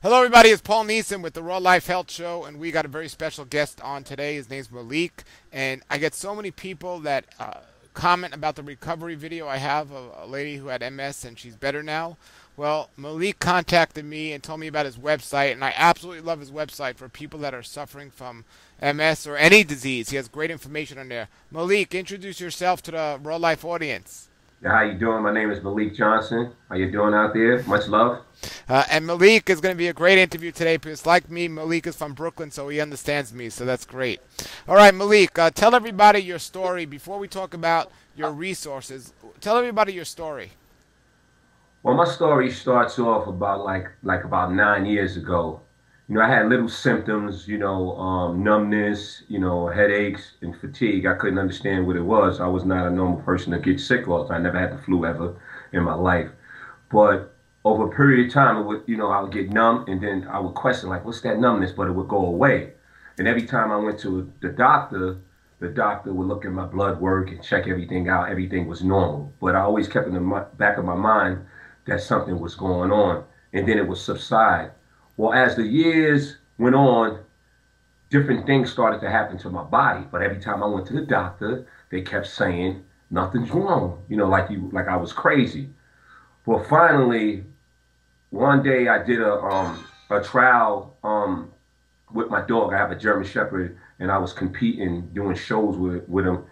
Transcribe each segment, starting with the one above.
Hello, everybody. It's Paul Neeson with the Raw Life Health Show, and we got a very special guest on today. His name's Malik, and I get so many people that comment about the recovery video I have of a lady who had MS and she's better now. Well, Malik contacted me and told me about his website, and I absolutely love his website for people that are suffering from MS or any disease. He has great information on there. Malik, introduce yourself to the Raw Life audience. How you doing? My name is Malik Johnson. How you doing out there? Much love. And Malik is going to be a great interview today because, like me, Malik is from Brooklyn, so he understands me, so that's great. All right, Malik, tell everybody your story before we talk about your resources. Tell everybody your story. Well, my story starts off about about 9 years ago. I had little symptoms, numbness, headaches and fatigue. I couldn't understand what it was. I was not a normal person to get sick all the time. I never had the flu ever in my life. But over a period of time, I would get numb, and then I would question, like, what's that numbness? But it would go away. And every time I went to the doctor would look at my blood work and check everything out. Everything was normal. But I always kept in the back of my mind that something was going on, and then it would subside. Well, as the years went on, different things started to happen to my body. But every time I went to the doctor, they kept saying nothing's wrong. Like I was crazy. Well, finally, one day I did a trial with my dog. I have a German Shepherd, and I was competing, doing shows with him.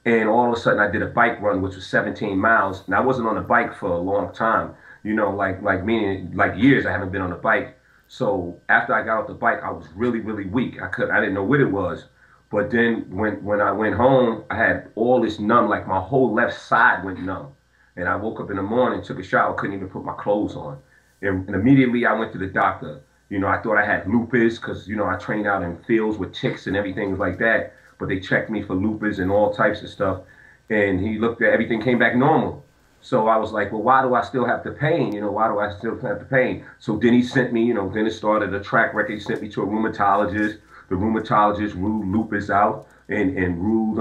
And all of a sudden, I did a bike run, which was 17 miles. And I wasn't on a bike for a long time. Meaning like years I haven't been on a bike. So after I got off the bike, I was really, really weak. I didn't know what it was. But then when I went home, I had all this numb, like my whole left side went numb. And I woke up in the morning, took a shower, couldn't even put my clothes on. And immediately I went to the doctor. I thought I had lupus because, I trained out in fields with ticks and everything like that. But they checked me for lupus and all types of stuff. And he looked at everything, came back normal. So I was like, well, why do I still have the pain? Why do I still have the pain? So then he sent me, then it started a track record. He sent me to a rheumatologist. The rheumatologist ruled lupus out and ruled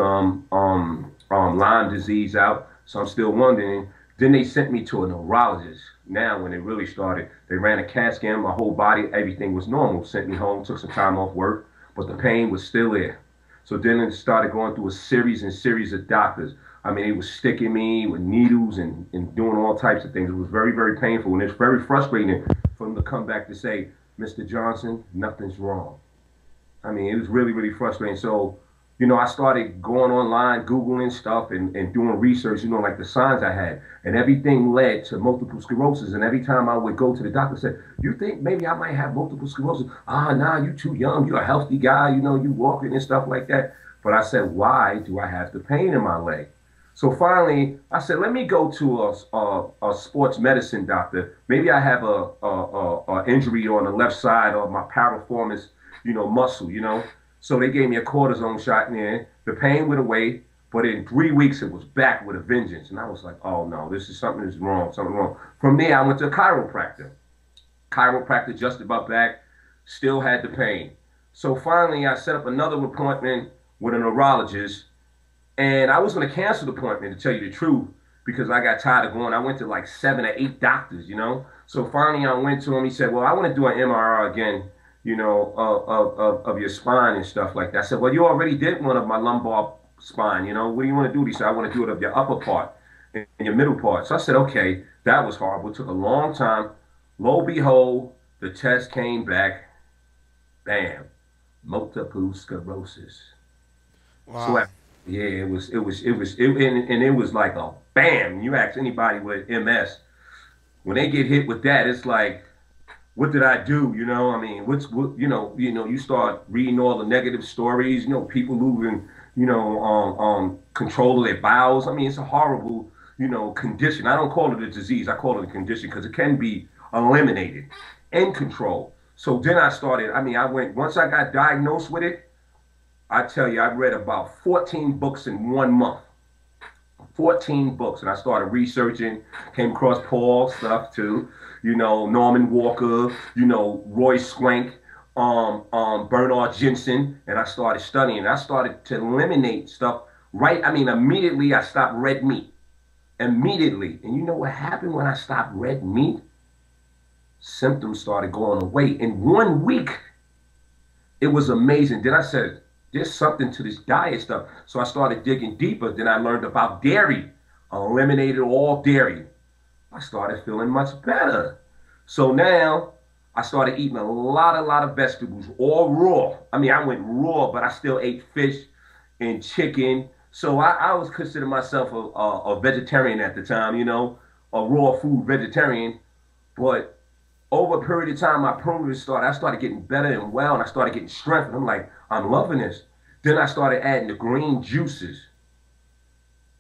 Lyme disease out. So I'm still wondering. Then they sent me to a neurologist. Now, when it really started, they ran a CAT scan. My whole body, everything was normal. Sent me home, took some time off work, but the pain was still there. So then it started going through a series of doctors. I mean, it was sticking me with needles and doing all types of things. It was very, very painful, and it's very frustrating for them to come back to say, Mr. Johnson, nothing's wrong. I mean, it was really, really frustrating. So, I started going online, Googling stuff and doing research, like the signs I had. And everything led to multiple sclerosis. And every time I would go to the doctor, said, you think maybe I might have multiple sclerosis? Nah, you too young. You're a healthy guy. You walking and stuff like that. But I said, why do I have the pain in my leg? So finally, I said, let me go to a sports medicine doctor. Maybe I have a injury on the left side of my piriformis, muscle, So they gave me a cortisone shot in there. The pain went away, but in 3 weeks it was back with a vengeance. And I was like, oh no, this is something is wrong, something wrong. From there, I went to a chiropractor. Chiropractor adjusted my back, still had the pain. So finally, I set up another appointment with a neurologist. And I was going to cancel the appointment, to tell you the truth, because I got tired of going. I went to like 7 or 8 doctors, So finally, I went to him. He said, well, I want to do an MRI again, of your spine and stuff like that. I said, well, you already did one of my lumbar spine, What do you want to do? He said, I want to do it of your upper part and your middle part. So I said, okay, that was horrible. It took a long time. Lo and behold, the test came back. Bam, multiple sclerosis. Wow. So yeah, it was, and it was like a bam. You ask anybody with MS, when they get hit with that, it's like, what did I do? I mean, you start reading all the negative stories, people losing, control of their bowels. I mean, it's a horrible, condition. I don't call it a disease. I call it a condition because it can be eliminated and controlled. So then once I got diagnosed with it, I tell you, I read about 14 books in 1 month. 14 books. And I started researching, came across Paul's stuff too, Norman Walker, Roy Swank, Bernard Jensen, and I started studying. I started to eliminate stuff immediately I stopped red meat. Immediately. And you know what happened when I stopped red meat? symptoms started going away. In 1 week, it was amazing. Then I said, there's something to this diet stuff. So I started digging deeper. Then I learned about dairy. I eliminated all dairy. I started feeling much better. So now I started eating a lot of vegetables, all raw. I mean, I went raw, but I still ate fish and chicken. So I was considering myself a vegetarian at the time, a raw food vegetarian. But over a period of time, my progress started. I started getting better and well, and I started getting strength. And I'm like, I'm loving this. Then I started adding the green juices.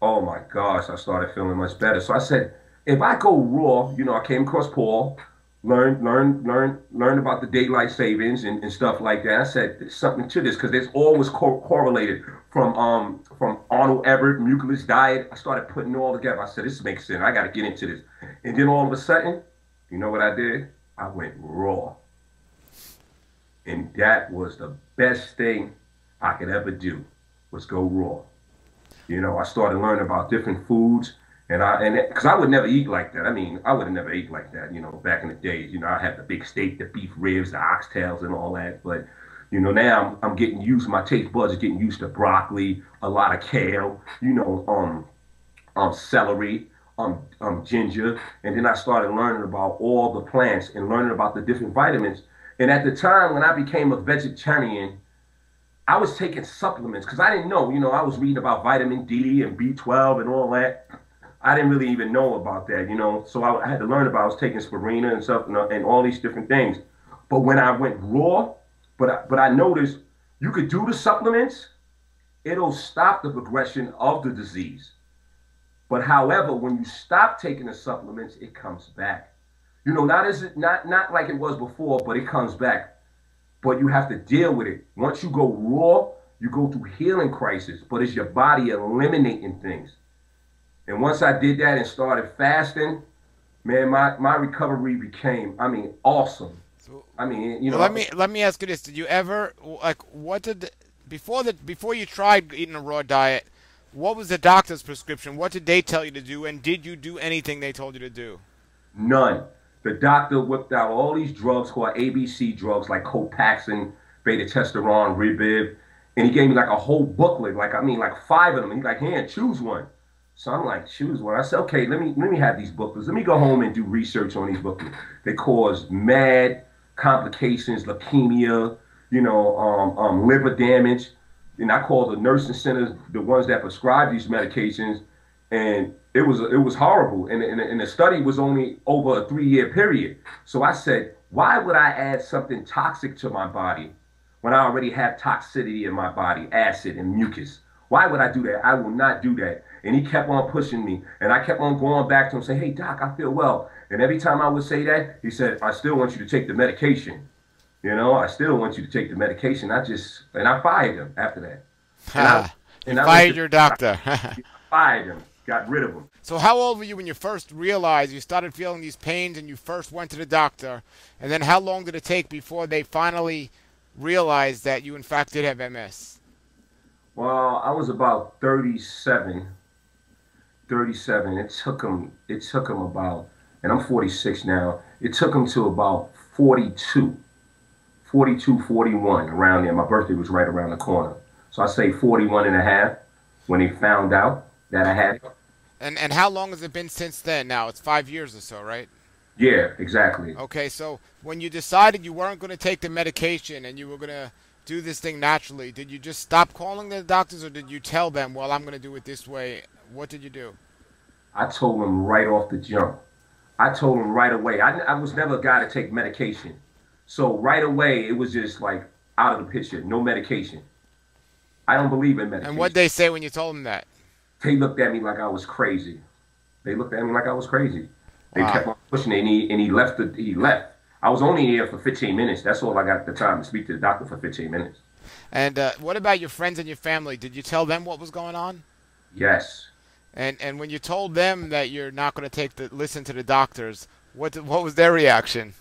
Oh my gosh, I started feeling much better. So I said, if I go raw, I came across Paul, learned about the daylight savings and stuff like that. I said, there's something to this because there's always correlated from Arnold Everett, mucilus diet. I started putting it all together. I said, this makes sense. I got to get into this. And then all of a sudden, you know what I did? I went raw. And that was the best thing I could ever do was go raw. I started learning about different foods, and because I would never eat like that. I mean, I would have never ate like that. Back in the days, I had the big steak, the beef ribs, the oxtails, and all that. But now I'm getting used. My taste buds are getting used to broccoli, a lot of kale, celery, ginger, and then I started learning about all the plants and learning about the different vitamins. And at the time when I became a vegetarian, I was taking supplements because I didn't know. I was reading about vitamin D and B12 and all that. I didn't really even know about that. So I had to learn about. I was taking spirulina and stuff and all these different things. But when I went raw, but I noticed you could do the supplements, it'll stop the progression of the disease. But however, when you stop taking the supplements, it comes back. Not like it was before, but it comes back. But you have to deal with it. Once you go raw, you go through healing crisis, but it's your body eliminating things. And once I did that and started fasting, man, my recovery became, awesome. So, I mean, well, let me ask you this: did you ever what did before you tried eating a raw diet? What was the doctor's prescription? What did they tell you to do? And did you do anything they told you to do? None. The doctor whipped out all these drugs called ABC drugs like Copaxone, beta testosterone, Ribib, and he gave me like a whole booklet, like 5 of them. And he's like, "Here, choose one." So I'm like, choose one. I said, okay, let me have these booklets. Let me go home and do research on these booklets. They cause mad complications, leukemia, liver damage. And I called the nursing centers, the ones that prescribe these medications, and it was horrible. And the study was only over a 3-year period. So I said, why would I add something toxic to my body when I already have toxicity in my body, acid and mucus? Why would I do that? I will not do that. And he kept on pushing me, and I kept on going back to him saying, hey, doc, I feel well. And every time I would say that, he said, I still want you to take the medication. I still want you to take the medication. And I fired him after that. You fired your doctor. Fired him, got rid of him. So how old were you when you first realized you started feeling these pains and you first went to the doctor? And then how long did it take before they finally realized that you in fact did have MS? Well, I was about 37. 37. It took him about, and I'm 46 now. It took him to about 42, 41 around there. My birthday was right around the corner. So I say 41 and a half when they found out that I had it. And how long has it been since then? Now it's 5 years or so, right? Yeah, exactly. Okay, so when you decided you weren't going to take the medication and you were going to do this thing naturally, did you just stop calling the doctors or did you tell them, well, I'm going to do it this way? What did you do? I told them right off the jump. I told them right away. I was never a guy to take medication. So right away, it was just like out of the picture, no medication. I don't believe in medication. And what'd they say when you told them that? They looked at me like I was crazy. They looked at me like I was crazy. They Wow. kept on pushing it, and he left. He left. I was only here for 15 minutes. That's all I got the time to speak to the doctor for 15 minutes. And what about your friends and your family? Did you tell them what was going on? Yes. And when you told them that you're not going to listen to the doctors, what was their reaction?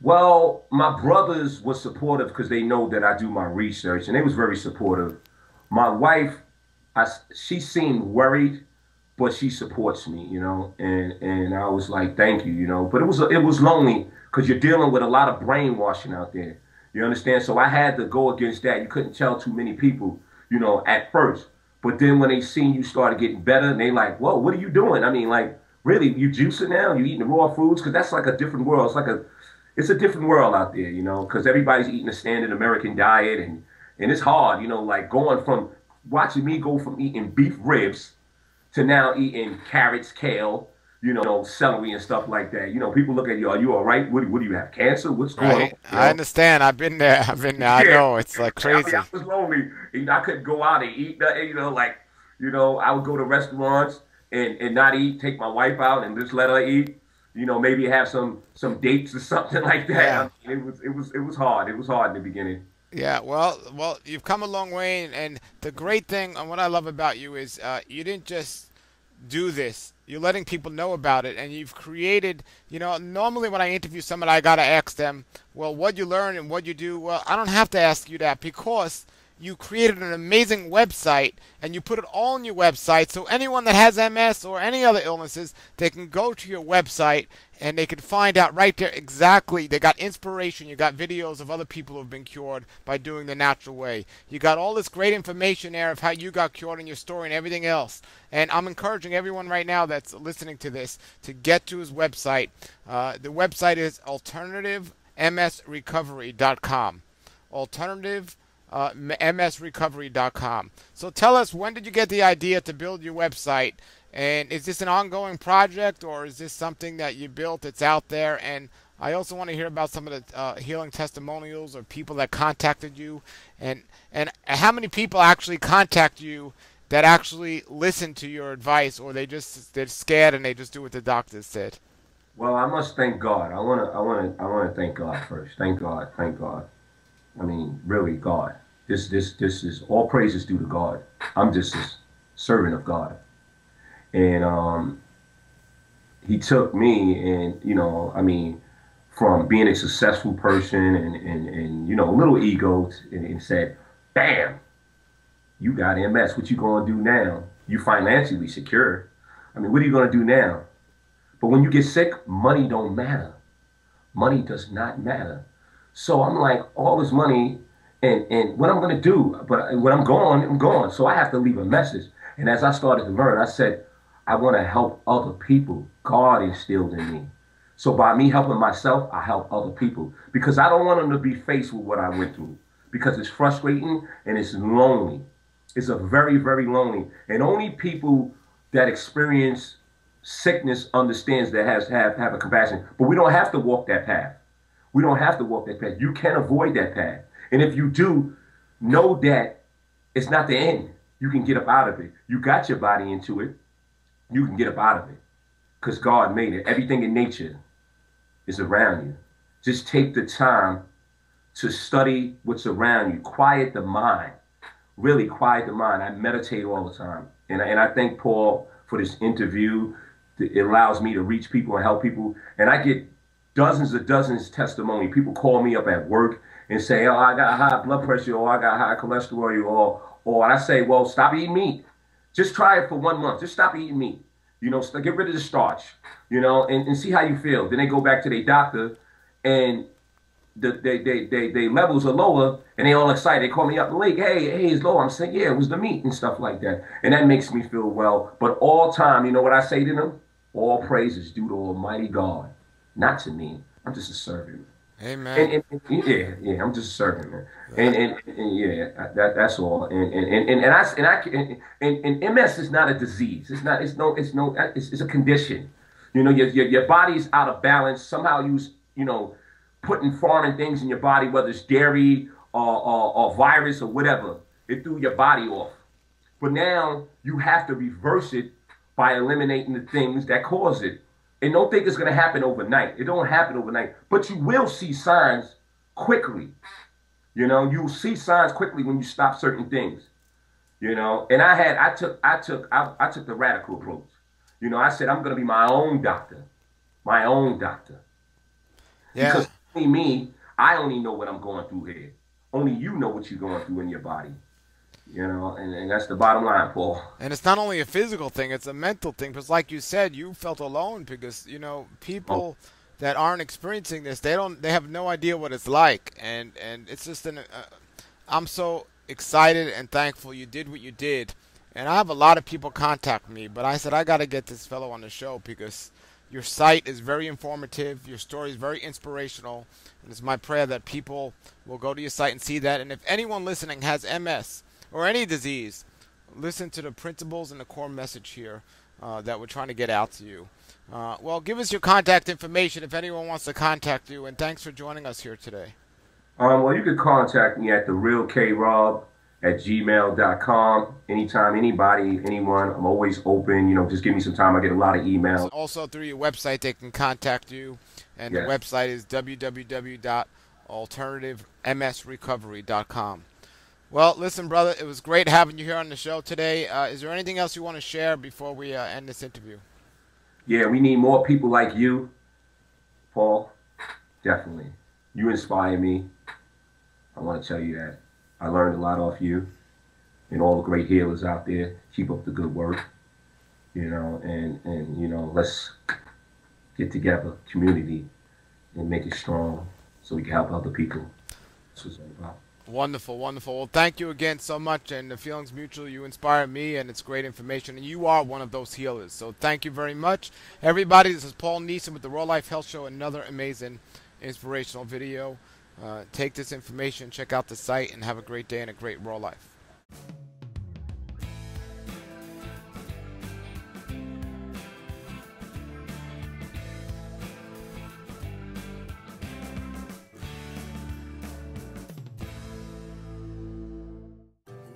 Well, my brothers were supportive because they know that I do my research, and they was very supportive. My wife, she seemed worried, but she supports me, and I was like, thank you, But it was lonely because you're dealing with a lot of brainwashing out there. You understand? So I had to go against that. You couldn't tell too many people, at first. But then when they seen you started getting better, and they like, whoa, what are you doing? I mean, like, really, you juicing now? You eating raw foods? Because that's like a different world. It's a different world out there, because everybody's eating a standard American diet, and it's hard, like going from watching me go from eating beef ribs to now eating carrots, kale, celery and stuff like that. People look at you, are you all right? What do you have? Cancer? What's going on? Right. I understand. I've been there. I've been there. I Yeah. know. It's like I mean, I crazy. was lonely. I couldn't go out and eat nothing, like, I would go to restaurants and not eat, take my wife out and just let her eat. Maybe have some dates or something like that. Yeah. I mean, it was hard. It was hard in the beginning. Yeah, well, you've come a long way, and the great thing and what I love about you is you didn't just do this. You're letting people know about it, and you've created. Normally when I interview somebody, I gotta ask them, well, what you learn and what you do. Well, I don't have to ask you that because you created an amazing website and you put it all on your website so anyone that has MS or any other illnesses, they can go to your website and they can find out right there exactly. They got inspiration. You got videos of other people who've been cured by doing the natural way. You got all this great information there of how you got cured and your story and everything else. And I'm encouraging everyone right now that's listening to this to get to his website. The website is alternativemsrecovery.com. Alternative msrecovery.com. So tell us, when did you get the idea to build your website? And is this an ongoing project, or is this something that you built that's out there? And I also want to hear about some of the healing testimonials or people that contacted you, and how many people actually contact you that actually listen to your advice, or they're scared and they just do what the doctor said. Well, I must thank God. I want to thank God first. Thank God. Thank God. I mean, really, God. This is all praises due to God. I'm just a servant of God, and He took me, and I mean, from being a successful person and a little ego, and said, "Bam, you got MS. What you gonna do now? You financially secure. I mean, what are you gonna do now? But when you get sick, money don't matter. Money does not matter. So I'm like, all this money, and what I'm going to do, but when I'm gone, I'm gone. So I have to leave a message. And as I started to learn, I said, I want to help other people. God instilled in me. So by me helping myself, I help other people because I don't want them to be faced with what I went through because it's frustrating and it's lonely. It's a very, very lonely. And only people that experience sickness understands that have a compassion. But we don't have to walk that path. We don't have to walk that path. You can avoid that path. And if you do, know that it's not the end. You can get up out of it. You got your body into it. You can get up out of it because God made it. Everything in nature is around you. Just take the time to study what's around you. Quiet the mind. Really quiet the mind. I meditate all the time. And I thank Paul for this interview. It allows me to reach people and help people. And I get dozens of testimony. People call me up at work and say, "Oh, I got high blood pressure," or "I got high cholesterol," or I say, "Well, stop eating meat. Just try it for 1 month. Just stop eating meat. Get rid of the starch. And see how you feel." Then they go back to their doctor, and they levels are lower, and they all excited. They call me up late. Hey, it's low. I'm saying, yeah, it was the meat and stuff like that, and that makes me feel well. But all time, you know what I say to them? All praise is due to Almighty God, not to me. I'm just a servant. Amen. Yeah, I'm just a servant, man. And yeah, that's all. And MS is not a disease. It's not. It's a condition. Your body's out of balance. Somehow putting foreign things in your body, whether it's dairy or virus or whatever, it threw your body off. But now you have to reverse it by eliminating the things that cause it. And don't think it's going to happen overnight. It don't happen overnight. But you will see signs quickly. You'll see signs quickly when you stop certain things. And I took the radical approach. I said I'm going to be my own doctor. My own doctor. Yeah. Because me, I only know what I'm going through here. Only you know what you're going through in your body. and that's the bottom line, Paul. And it's not only a physical thing, it's a mental thing. Because, like you said, you felt alone because, Oh, people that aren't experiencing this, they have no idea what it's like. And it's just I'm so excited and thankful you did what you did. And I have a lot of people contact me, but I said, I got to get this fellow on the show because your site is very informative. Your story is very inspirational. And it's my prayer that people will go to your site and see that. And if anyone listening has MS or any disease, listen to the principles and the core message here that we're trying to get out to you. Well, give us your contact information if anyone wants to contact you. And thanks for joining us here today. well, you can contact me at therealkrob@gmail.com. Anytime, anybody, anyone, I'm always open. Just give me some time. I get a lot of emails. Also, through your website, they can contact you. And the Yes. website is www.alternativemsrecovery.com. Well, listen, brother, it was great having you here on the show today. Is there anything else you want to share before we end this interview? Yeah, we need more people like you, Paul. Definitely. You inspire me. I want to tell you that. I learned a lot off you and all the great healers out there. Keep up the good work, and let's get together, community, and make it strong so we can help other people. That's what it's all about. Wonderful, wonderful. Well, thank you again so much, and the feeling's mutual. You inspire me, and it's great information, and you are one of those healers. So thank you very much. Everybody, this is Paul Neeson with the Raw Life Health Show, another amazing inspirational video. Take this information, check out the site, and have a great day and a great raw life.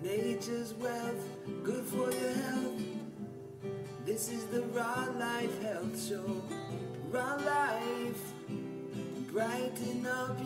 Nature's wealth, good for your health. This is the Raw Life Health Show. Raw Life, brighten up